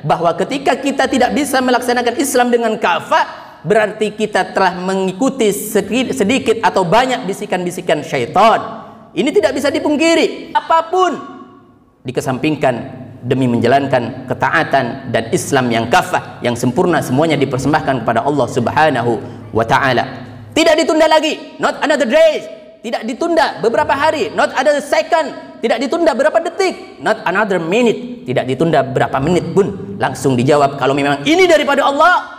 bahwa ketika kita tidak bisa melaksanakan Islam dengan kafah, berarti kita telah mengikuti sedikit atau banyak bisikan-bisikan syaitan. Ini tidak bisa dipungkiri. Apapun dikesampingkan demi menjalankan ketaatan dan Islam yang kafah, yang sempurna, semuanya dipersembahkan kepada Allah Subhanahu wa ta'ala. Tidak ditunda lagi, not another day. Tidak ditunda beberapa hari, not another second. Tidak ditunda berapa detik, not another minute. Tidak ditunda berapa menit pun, langsung dijawab kalau memang ini daripada Allah.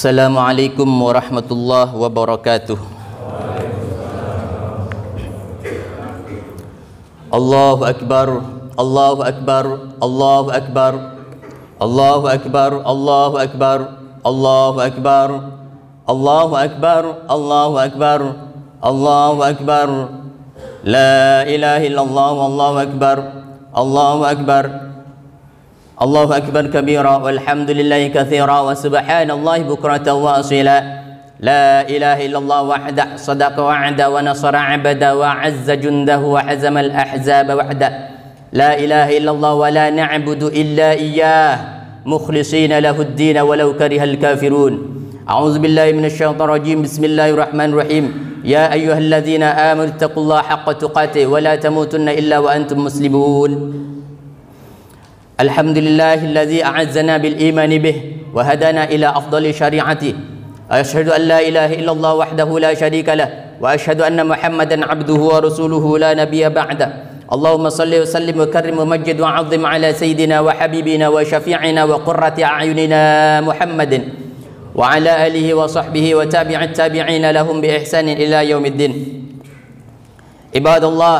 Assalamualaikum warahmatullahi wabarakatuh. Allahu akbar, Allahu akbar, Allahu akbar, Allahu akbar, Allahu akbar, Allahu akbar, Allahu akbar, Allahu akbar, Allahu akbar. La ilaha illallah, wallahu akbar, Allahu akbar. Allahu akbar kabira walhamdulillahi katsira wa subhanallahi bukratan wa asila. La ilaha illallah wahda sadaqa wa'ada wa nasara 'abada wa 'azza jundahu wa hazama al-ahzaba wahda. La ilaha illallah wa la na'budu illa iyyah mukhlishina lahu ad-din walau karihal kafirun. A'udzu billahi minasyaitonir rajim. Bismillahirrahmanirrahim. Ya ayyuhalladzina amanu taqullaha haqqa tuqatih wa la tamutunna illa wa antum muslimun. Alhamdulillahilladzi a'azzana bil imani bih wa hadana ila afdali syari'ati. Asyhadu an la ilaha illallah wahdahu la syarika lah wa asyhadu anna Muhammadan 'abduhu wa rasuluhu la nabiyya ba'da. Allahumma shalli wa sallim wa karrim wa majjid wa 'azzim ala sayyidina wa habibina wa syafi'ina wa qurrati a'yunina Muhammadin wa ala alihi wa sahbihi wa tabi'it tabi'ina lahum bi ihsanin ila yaumiddin. Ibadallah,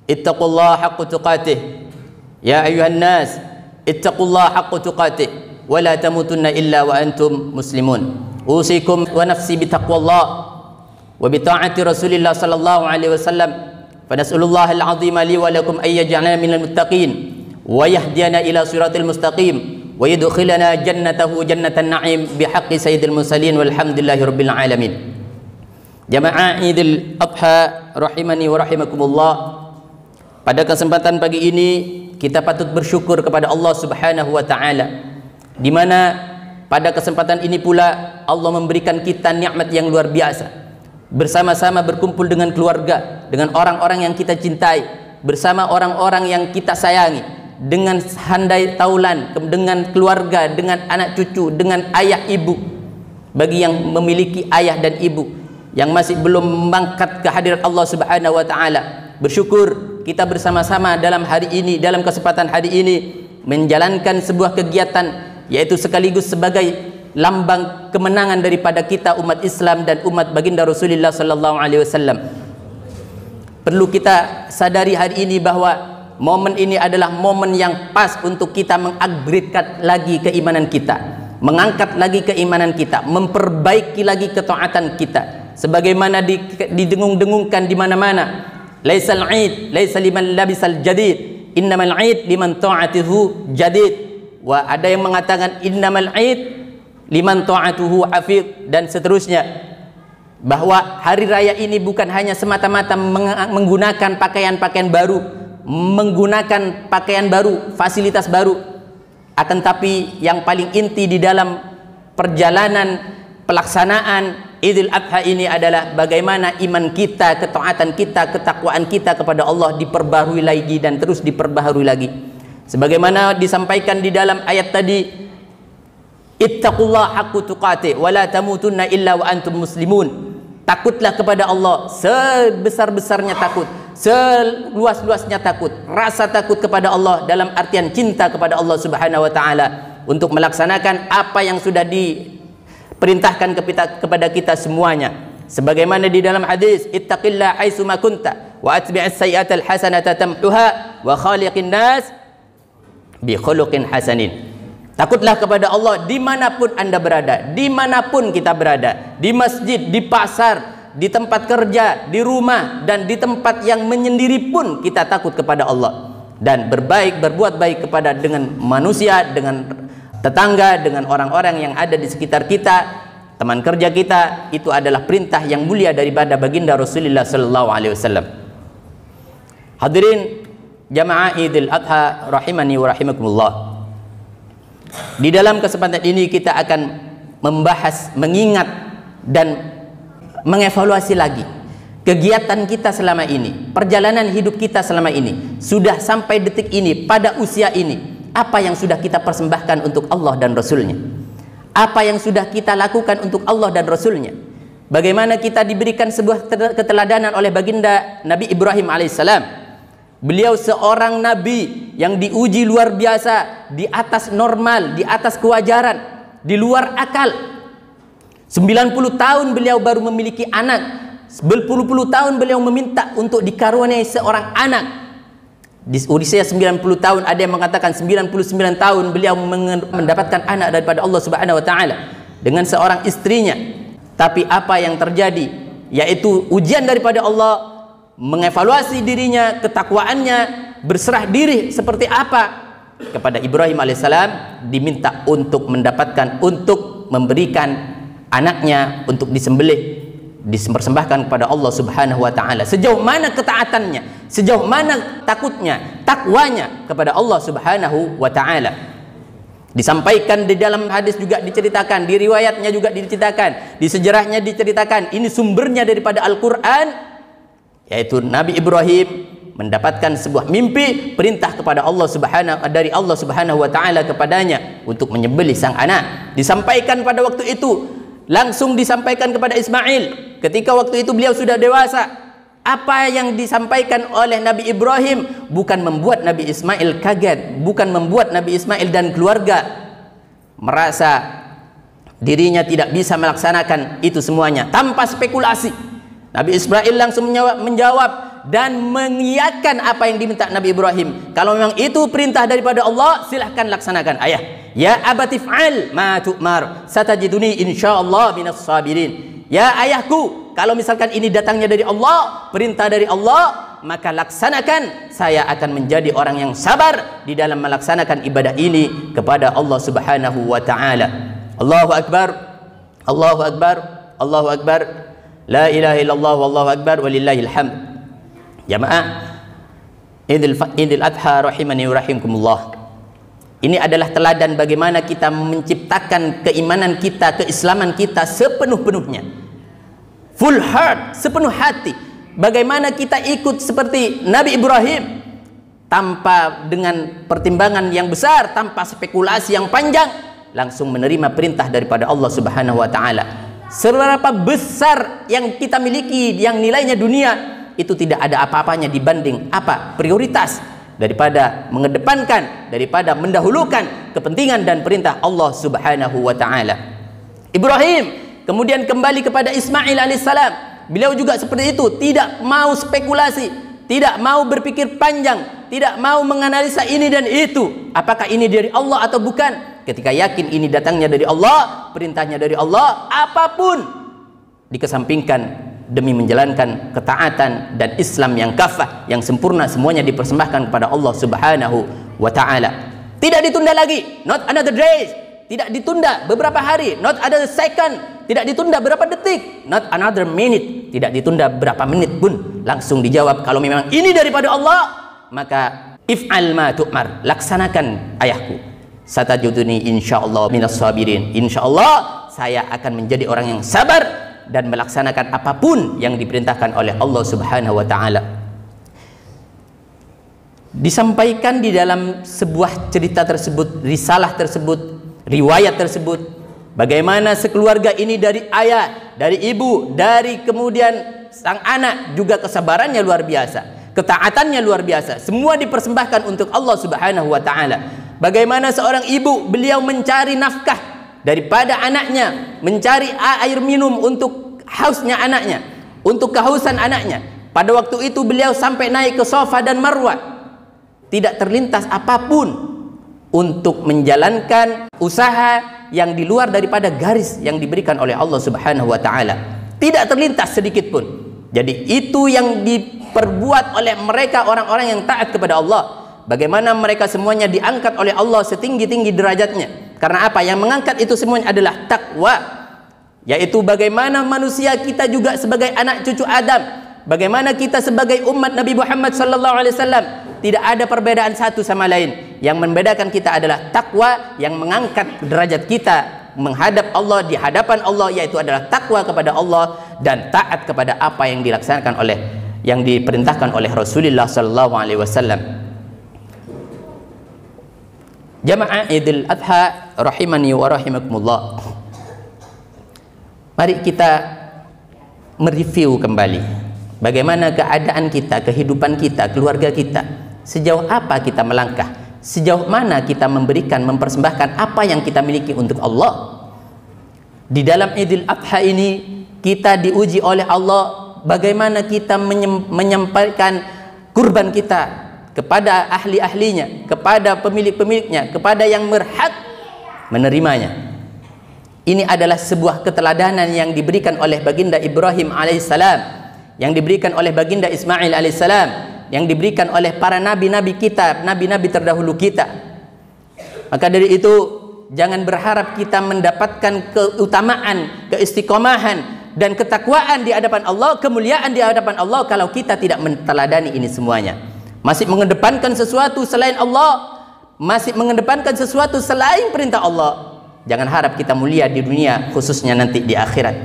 ittaqullaha haqqa tuqatih. Ya ayuhan nas, ittaqullaha haqqa tuqatih wa la tamutunna illa wa antum muslimun. Usikum wa nafsi bitaqwallah wa bi ta'ati Rasulillah sallallahu alaihi wasallam. Fa nas'alullaha al-'azima li wa lakum ay yaj'alana minal muttaqin wa yahdiyana ila siratil mustaqim wa yudkhilana jannatahu jannatan na'im bihaqqi sayyidil mursalin walhamdulillahi rabbil alamin. Jamaah Idul Adha rahimani wa rahimakumullah. Pada kesempatan pagi ini kita patut bersyukur kepada Allah Subhanahu wa ta'ala, di mana pada kesempatan ini pula Allah memberikan kita nikmat yang luar biasa, bersama-sama berkumpul dengan keluarga, dengan orang-orang yang kita cintai, bersama orang-orang yang kita sayangi, dengan handai taulan, dengan keluarga, dengan anak cucu, dengan ayah ibu. Bagi yang memiliki ayah dan ibu yang masih belum mengangkat kehadirat Allah Subhanahu wa ta'ala, bersyukur kita bersama-sama dalam hari ini, dalam kesempatan hari ini menjalankan sebuah kegiatan, yaitu sekaligus sebagai lambang kemenangan daripada kita umat Islam dan umat baginda Rasulullah sallallahu alaihi wasallam. Perlu kita sadari hari ini bahwa momen ini adalah momen yang pas untuk kita mengupgradekan lagi keimanan kita, mengangkat lagi keimanan kita, memperbaiki lagi ketaatan kita, sebagaimana didengung-dengungkan di mana-mana. Laisal 'id laisa liman labisal jadid, innamal 'id liman ta'atuhu jadid. Wa ada yang mengatakan innamal 'id liman ta'atuhu hafid, dan seterusnya, bahwa hari raya ini bukan hanya semata-mata menggunakan pakaian-pakaian baru, menggunakan pakaian baru, fasilitas baru, akan tapi yang paling inti di dalam perjalanan pelaksanaan Idul Adha ini adalah bagaimana iman kita, ketaatan kita, ketakwaan kita kepada Allah diperbaharui lagi dan terus diperbaharui lagi. Sebagaimana disampaikan di dalam ayat tadi, ittaqullaha haqqa tuqatih wa la tamutunna illa wa antum muslimun. Takutlah kepada Allah sebesar-besarnya takut, seluas-luasnya takut, rasa takut kepada Allah dalam artian cinta kepada Allah Subhanahu wa taala untuk melaksanakan apa yang sudah diperintahkan kepada kita semuanya. Sebagaimana di dalam hadis, ittaqillaha haitsu ma kunta wa atbi'is sayyi'ata alhasanata tamhuha wa khaliqin nas bi khuluqin hasanin. Takutlah kepada Allah dimanapun Anda berada, dimanapun kita berada, di masjid, di pasar, di tempat kerja, di rumah, dan di tempat yang menyendiri pun kita takut kepada Allah dan berbuat baik dengan manusia, dengan tetangga, dengan orang-orang yang ada di sekitar kita, teman kerja kita. Itu adalah perintah yang mulia daripada baginda Rasulullah sallallahu alaihi wasallam. Hadirin jamaah Idul Adha rahimani wa rahimakumullah. Di dalam kesempatan ini kita akan membahas, mengingat dan mengevaluasi lagi kegiatan kita selama ini, perjalanan hidup kita selama ini, sudah sampai detik ini, pada usia ini, apa yang sudah kita persembahkan untuk Allah dan Rasulnya, apa yang sudah kita lakukan untuk Allah dan Rasulnya. Bagaimana kita diberikan sebuah keteladanan oleh baginda Nabi Ibrahim alaihissalam. Beliau seorang nabi yang diuji luar biasa, di atas normal, di atas kewajaran, di luar akal. 90 tahun beliau baru memiliki anak. Berpuluh-puluh tahun beliau meminta untuk dikaruniai seorang anak. Di usia 90 tahun, ada yang mengatakan 99 tahun beliau mendapatkan anak daripada Allah Subhanahu wa taala dengan seorang istrinya. Tapi apa yang terjadi, yaitu ujian daripada Allah, mengevaluasi dirinya, ketakwaannya, berserah diri seperti apa. Kepada Ibrahim alaihissalam diminta untuk mendapatkan, untuk memberikan anaknya untuk disembelih, dipersembahkan kepada Allah Subhanahu wa taala. Sejauh mana ketaatannya, sejauh mana takutnya, takwanya kepada Allah Subhanahu wa taala. Disampaikan di dalam hadis juga diceritakan, di riwayatnya juga diceritakan, di sejarahnya diceritakan. Ini sumbernya daripada Al-Qur'an, yaitu Nabi Ibrahim mendapatkan sebuah mimpi, perintah kepada Allah dari Allah Subhanahu wa taala kepadanya untuk menyembelih sang anak. Disampaikan pada waktu itu, langsung disampaikan kepada Ismail ketika waktu itu beliau sudah dewasa. Apa yang disampaikan oleh Nabi Ibrahim bukan membuat Nabi Ismail kaget, bukan membuat Nabi Ismail dan keluarga merasa dirinya tidak bisa melaksanakan itu semuanya. Tanpa spekulasi, Nabi Ismail langsung menjawab dan mengiyakan apa yang diminta Nabi Ibrahim. Kalau memang itu perintah daripada Allah, silahkan laksanakan ayah. Ya abati fa'al ma tu'mar satajiduni insyaallah minas sabirin. Ya ayahku, kalau misalkan ini datangnya dari Allah, perintah dari Allah, maka laksanakan. Saya akan menjadi orang yang sabar di dalam melaksanakan ibadah ini kepada Allah Subhanahu wa taala. Allahu akbar. Allahu akbar. Allahu akbar. La ilaha illallah wallahu akbar walillahil hamd. Jamaah Idul Adha rahimani wa rahimakumullah. Ini adalah teladan bagaimana kita menciptakan keimanan kita, keislaman kita sepenuh-penuhnya, full heart, sepenuh hati. Bagaimana kita ikut seperti Nabi Ibrahim, tanpa dengan pertimbangan yang besar, tanpa spekulasi yang panjang, langsung menerima perintah daripada Allah Subhanahu wa taala. Seberapa besar yang kita miliki, yang nilainya dunia, itu tidak ada apa-apanya dibanding apa? Prioritas daripada mengedepankan, daripada mendahulukan kepentingan dan perintah Allah Subhanahu wa taala. Ibrahim kemudian kembali kepada Ismail alaihissalam. Beliau juga seperti itu, tidak mau spekulasi, tidak mau berpikir panjang, tidak mau menganalisa ini dan itu, apakah ini dari Allah atau bukan. Ketika yakin ini datangnya dari Allah, perintahnya dari Allah, apapun dikesampingkan demi menjalankan ketaatan dan Islam yang kafah, yang sempurna, semuanya dipersembahkan kepada Allah Subhanahu wa taala. Tidak ditunda lagi, not another day, tidak ditunda beberapa hari, not another second, tidak ditunda berapa detik, not another minute, tidak ditunda berapa menit pun, langsung dijawab. Kalau memang ini daripada Allah, maka if'al ma tu'mar, laksanakan ayahku. Satajuduni insyaallah minas sabirin. Insyaallah saya akan menjadi orang yang sabar dan melaksanakan apapun yang diperintahkan oleh Allah Subhanahu wa taala. Disampaikan di dalam sebuah cerita tersebut, risalah tersebut, riwayat tersebut, bagaimana sekeluarga ini dari ayah, dari ibu, dari kemudian sang anak juga kesabarannya luar biasa. Ketaatannya luar biasa. Semua dipersembahkan untuk Allah Subhanahu wa taala. Bagaimana seorang ibu, beliau mencari nafkah daripada anaknya, mencari air minum untuk hausnya anaknya, untuk kehausan anaknya. Pada waktu itu beliau sampai naik ke Safa dan Marwah. Tidak terlintas apapun untuk menjalankan usaha yang di luar daripada garis yang diberikan oleh Allah Subhanahu wa taala. Tidak terlintas sedikit pun. Jadi itu yang diperbuat oleh mereka orang-orang yang taat kepada Allah. Bagaimana mereka semuanya diangkat oleh Allah setinggi-tinggi derajatnya. Karena apa? Yang mengangkat itu semuanya adalah takwa. Yaitu bagaimana manusia kita juga sebagai anak cucu Adam, bagaimana kita sebagai umat Nabi Muhammad sallallahu alaihi wasallam, tidak ada perbedaan satu sama lain. Yang membedakan kita adalah takwa yang mengangkat derajat kita menghadap Allah, di hadapan Allah, yaitu adalah takwa kepada Allah dan taat kepada apa yang dilaksanakan oleh, yang diperintahkan oleh Rasulullah sallallahu alaihi wasallam. Jamaah Idul Adha rahimani wa rahimakumullah. Mari kita mereview kembali bagaimana keadaan kita, kehidupan kita, keluarga kita. Sejauh apa kita melangkah? Sejauh mana kita memberikan, mempersembahkan apa yang kita miliki untuk Allah? Di dalam Idul Adha ini kita diuji oleh Allah bagaimana kita menyampaikan kurban kita kepada ahli-ahlinya, kepada pemilik-pemiliknya, kepada yang berhak menerimanya. Ini adalah sebuah keteladanan yang diberikan oleh baginda Ibrahim alaihissalam, yang diberikan oleh baginda Ismail alaihissalam, yang diberikan oleh para nabi-nabi kita, nabi-nabi terdahulu kita. Maka dari itu jangan berharap kita mendapatkan keutamaan, keistiqomahan dan ketakwaan di hadapan Allah, kemuliaan di hadapan Allah kalau kita tidak meneladani ini semuanya. Masih mengedepankan sesuatu selain Allah, masih mengedepankan sesuatu selain perintah Allah. Jangan harap kita mulia di dunia, khususnya nanti di akhirat.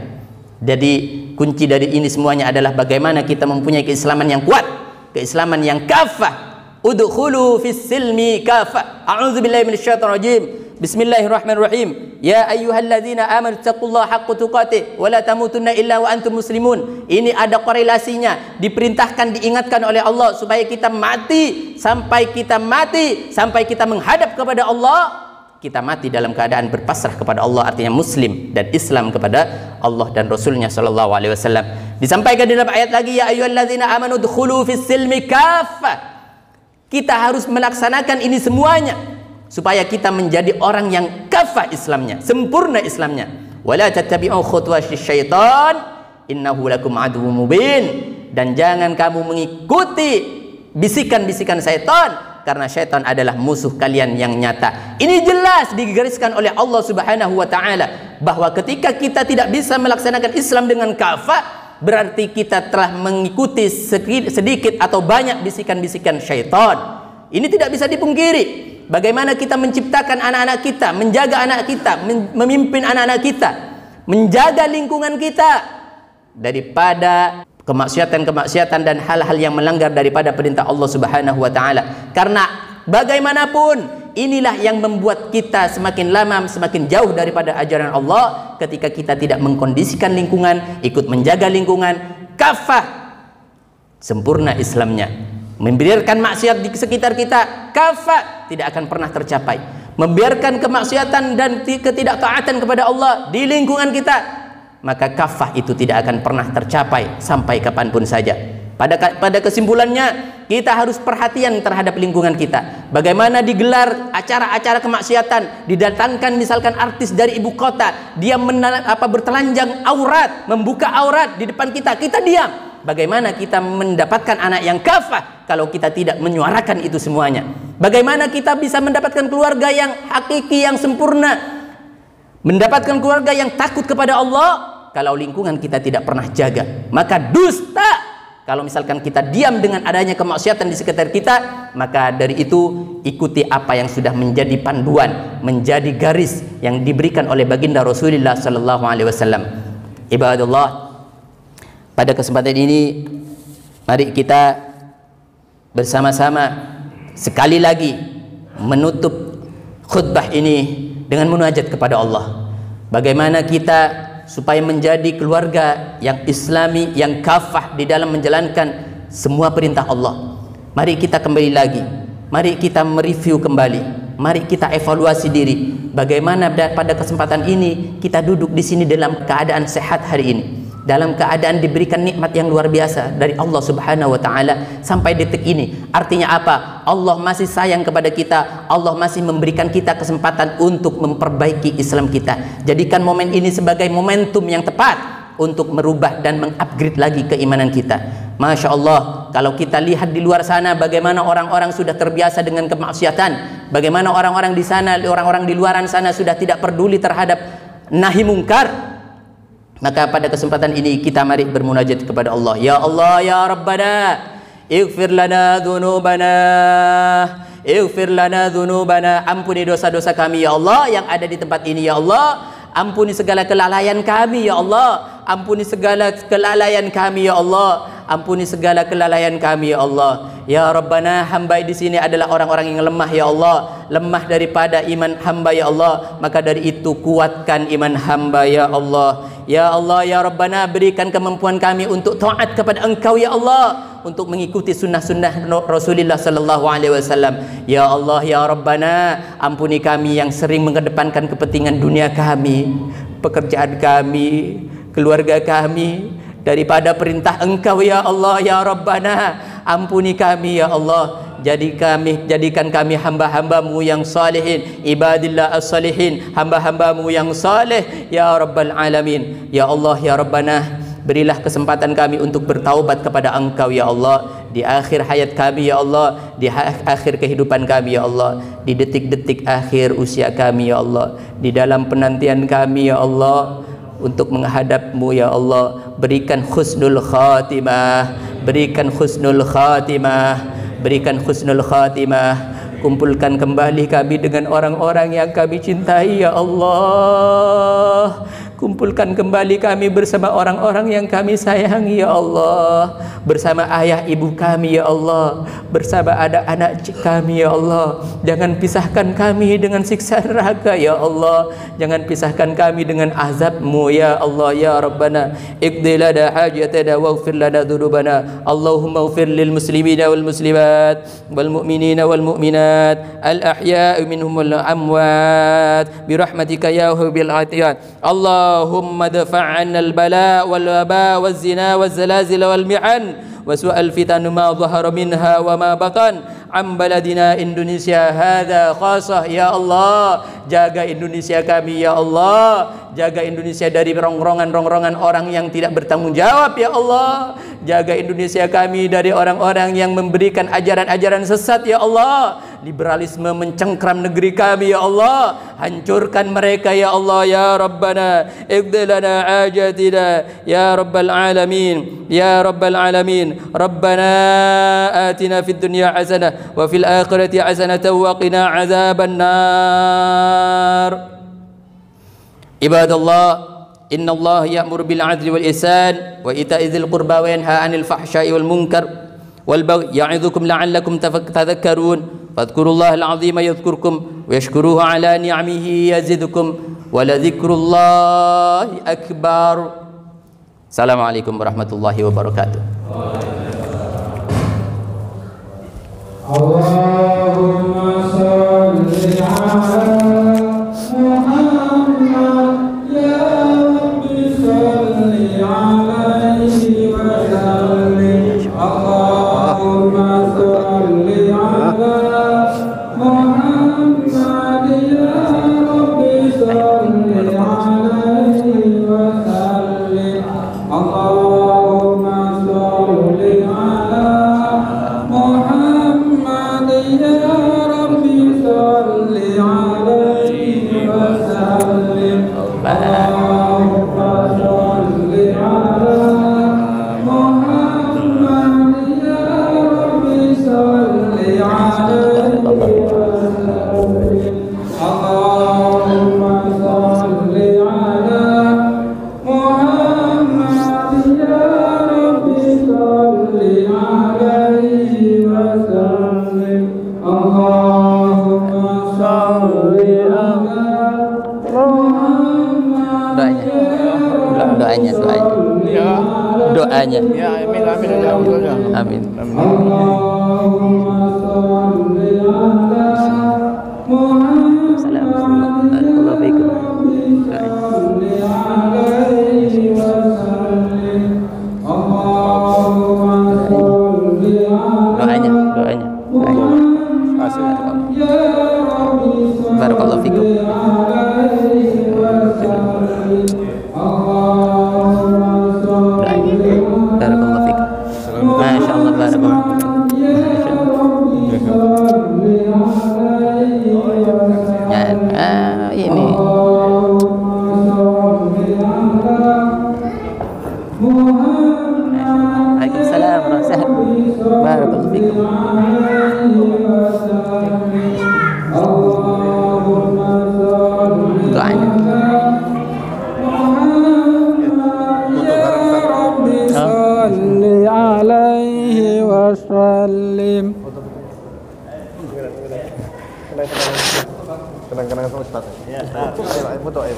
Jadi kunci dari ini semuanya adalah bagaimana kita mempunyai keislaman yang kuat, keislaman yang kafah. Udkhulu fis silmi kafah. A'udzubillahi minasyaitonir rajim. Bismillahirrahmanirrahim. Ya ayyuhalladzina amanu taqullaha haqqa tuqatih wa la tamutunna illa wa antum muslimun. Ini ada korelasinya. Diperintahkan, diingatkan oleh Allah supaya kita mati, sampai kita mati, sampai kita menghadap kepada Allah, kita mati dalam keadaan berpasrah kepada Allah, artinya muslim dan Islam kepada Allah dan Rasulnya sallallahu alaihi wasallam. Disampaikan dalam ayat lagi, ya ayyuhalladzina amanu udkhulu fis silmi kafah. Kita harus melaksanakan ini semuanya supaya kita menjadi orang yang kafah Islamnya, sempurna Islamnya. Wala tattabi'u khutuwasy syaitan innahu lakum aduwwum mubin. Dan jangan kamu mengikuti bisikan-bisikan syaitan, karena syaitan adalah musuh kalian yang nyata. Ini jelas digariskan oleh Allah Subhanahu wa taala bahwa ketika kita tidak bisa melaksanakan Islam dengan kafah, berarti kita telah mengikuti sedikit atau banyak bisikan-bisikan syaitan. Ini tidak bisa dipungkiri. Bagaimana kita menciptakan anak-anak kita, menjaga anak kita, memimpin anak-anak kita, menjaga lingkungan kita daripada kemaksiatan-kemaksiatan dan hal-hal yang melanggar daripada perintah Allah Subhanahu wa taala. Karena bagaimanapun inilah yang membuat kita semakin lama semakin jauh daripada ajaran Allah ketika kita tidak mengkondisikan lingkungan, ikut menjaga lingkungan, kafah sempurna Islamnya. Membiarkan maksiat di sekitar kita, kafah tidak akan pernah tercapai. Membiarkan kemaksiatan dan ketidaktaatan kepada Allah di lingkungan kita, maka kafah itu tidak akan pernah tercapai sampai kapanpun saja. Pada kesimpulannya, kita harus perhatian terhadap lingkungan kita. Bagaimana digelar acara-acara kemaksiatan, didatangkan misalkan artis dari ibu kota, dia bertelanjang aurat, membuka aurat di depan kita, kita diam. Bagaimana kita mendapatkan anak yang kafah kalau kita tidak menyuarakan itu semuanya? Bagaimana kita bisa mendapatkan keluarga yang hakiki, yang sempurna, mendapatkan keluarga yang takut kepada Allah kalau lingkungan kita tidak pernah jaga? Maka dusta kalau misalkan kita diam dengan adanya kemaksiatan di sekitar kita. Maka dari itu ikuti apa yang sudah menjadi panduan, menjadi garis yang diberikan oleh baginda Rasulullah sallallahu alaihi wasallam. Ibadallah, pada kesempatan ini mari kita bersama-sama sekali lagi menutup khutbah ini dengan munajat kepada Allah. Bagaimana kita supaya menjadi keluarga yang islami, yang kafah di dalam menjalankan semua perintah Allah. Mari kita kembali lagi, mari kita mereview kembali, mari kita evaluasi diri. Bagaimana pada kesempatan ini kita duduk di sini dalam keadaan sehat hari ini, dalam keadaan diberikan nikmat yang luar biasa dari Allah Subhanahu wa taala sampai detik ini. Artinya apa? Allah masih sayang kepada kita. Allah masih memberikan kita kesempatan untuk memperbaiki Islam kita. Jadikan momen ini sebagai momentum yang tepat untuk merubah dan mengupgrade lagi keimanan kita. Masya Allah, kalau kita lihat di luar sana bagaimana orang-orang sudah terbiasa dengan kemaksiatan, bagaimana orang-orang di sana, orang-orang di luaran sana sudah tidak peduli terhadap nahi mungkar. Maka pada kesempatan ini kita mari bermunajat kepada Allah. Ya Allah, ya Rabbana, ighfir lana dhunubana, ighfir lana dhunubana. Ampuni dosa-dosa kami ya Allah yang ada di tempat ini ya Allah. Ampuni segala kelalaian kami ya Allah. Ampuni segala kelalaian kami ya Allah. Ampuni segala kelalaian kami ya Allah. Ya Rabbana, hamba di sini adalah orang-orang yang lemah ya Allah, lemah daripada iman hamba ya Allah. Maka dari itu kuatkan iman hamba ya Allah. Ya Allah, ya Rabbana, berikan kemampuan kami untuk taat kepada Engkau ya Allah, untuk mengikuti sunnah-sunnah Rasulullah sallallahu alaihi wasallam. Ya Allah, ya Rabbana, ampuni kami yang sering mengedepankan kepentingan dunia kami, pekerjaan kami, keluarga kami daripada perintah Engkau ya Allah, ya Rabbana. Ampuni kami ya Allah. Jadikan kami hamba-hambamu yang salihin, ibadillah as-salihin, hamba-hambamu yang saleh ya Rabbal Alamin. Ya Allah, ya Rabbana, berilah kesempatan kami untuk bertaubat kepada Engkau ya Allah, di akhir hayat kami ya Allah, di akhir kehidupan kami ya Allah, di detik-detik akhir usia kami ya Allah, di dalam penantian kami ya Allah untuk menghadap-Mu ya Allah. Berikan husnul khatimah, berikan husnul khatimah, berikan husnul khatimah. Kumpulkan kembali kami dengan orang-orang yang kami cintai ya Allah. Kumpulkan kembali kami bersama orang-orang yang kami sayangi ya Allah, bersama ayah ibu kami ya Allah, bersama anak-anak kami ya Allah. Jangan pisahkan kami dengan siksa neraka ya Allah. Jangan pisahkan kami dengan azab-Mu ya Allah, ya Rabbana. Iqdi lana hajatana waghfir lana dhunubana. Allahumma ighfir lil muslimina wal muslimat wal mu'minina wal mu'minat al ahya'i minhum wal amwat bi rahmatika ya bil atiyat. Allahumma dafa' 'anna al bala wal waba waz zina waz zalazil wal mi'an wa su'al fitan ma dhahara minha wa ma batan am baladina Indonesia hadza khasah ya Allah. Jaga Indonesia kami ya Allah, jaga Indonesia dari rongrongan-rongrongan orang yang tidak bertanggung jawab ya Allah. Jaga Indonesia kami dari orang-orang yang memberikan ajaran-ajaran sesat ya Allah. Liberalisme mencengkram negeri kami ya Allah. Hancurkan mereka ya Allah, ya Rabbana. Iqdi lana ajatina ya Rabbal Alamin, ya Rabbal Alamin. Rabbana atina fid dunya hasanah wa fil akhirati hasanatan wa qina azaban nar. Ibadallah, inna Allah ya'muru bil 'adli wal ihsan wa ita'i dzil qurba wa yanha 'anil fahsya'i wal munkar wal baghi ya'idzukum la'allakum tadhakkarun. Fadhkurullahal 'azima yadhkurkum wa yashkuruhu 'ala ni'amihi yazidkum wa la dzikrullahi akbar. Assalamualaikum warahmatullahi wabarakatuh. Allahumma shalli 'ala Muhammad ya Rabbi shalli 'alaihi wa sallim. Allahumma shalli 'ala Muhammad ya Rabbi shalli 'alaihi wa sallim. Allahumma shalli 'ala Muhammad ya Rabbi shalli 'alaihi wa sallim. Allahumma shalli 'ala Muhammad ya Rabbi shalli 'alaihi wa sallim. Allahumma shalli 'ala Muhammad ya Rabbi shalli 'alaihi wa sallim. Allahumma shalli 'ala Muhammad Doanya. ya Rabbi Doanya. shalli doanya. Ya, amin, amin, amin. Amin. Allahumma sholli ala Muhammad. Barakallahu fikum. Sholli alaihi wasallim. Allahumma sholli ala Doanya. Muhammad. Ya Rabbi Barakallahu fikum. sholli alaihi wasallim. Allahumma sholli Barakallahu fikum. Masya Allah, barakallah. Ya, ini. Waalaikumsalam warahmatullahi wabarakatuh. Barakallahu fikum. Doanya. Salli alaihi wasallim. Kenang-kenangan sama Ustaz. Ya, foto, ayo.